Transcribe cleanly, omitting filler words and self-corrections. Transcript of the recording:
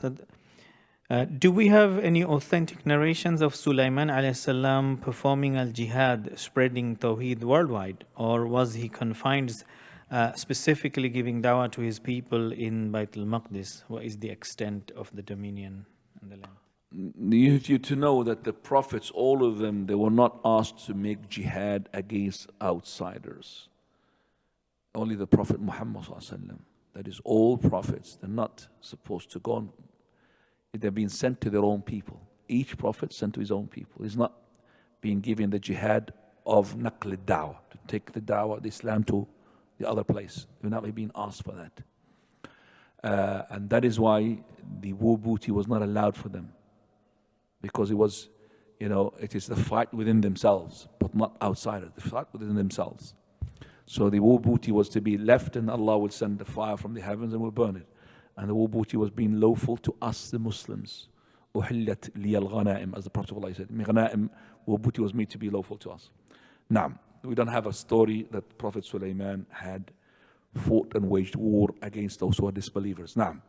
So, do we have any authentic narrations of Sulayman alayhi salam performing al-Jihad, spreading Tawheed worldwide? Or was he confined, specifically giving Dawah to his people in Bayt-al-Maqdis? What is the extent of the dominion in the land? You have to know that the prophets, all of them, they were not asked to make jihad against outsiders. Only the Prophet Muhammad ﷺ. That is, all prophets, they're not supposed to go on. They're being sent to their own people. Each prophet sent to his own people. He's not being given the jihad of naql al-dawah, to take the dawah, the Islam to the other place. They're not being asked for that. And that is why the war booty was not allowed for them. Because it was, it is the fight within themselves, but not outsiders, the fight within themselves. So the war booty was to be left, and Allah will send the fire from the heavens and will burn it. And the war booty was being lawful to us, the Muslims. أُحِلَّتْ لِيَ الْغَنَائِمْ, as the Prophet ﷺ said. Ghanaim, war booty was made to be lawful to us. Now, we don't have a story that Prophet Sulayman had fought and waged war against those who are disbelievers. Now,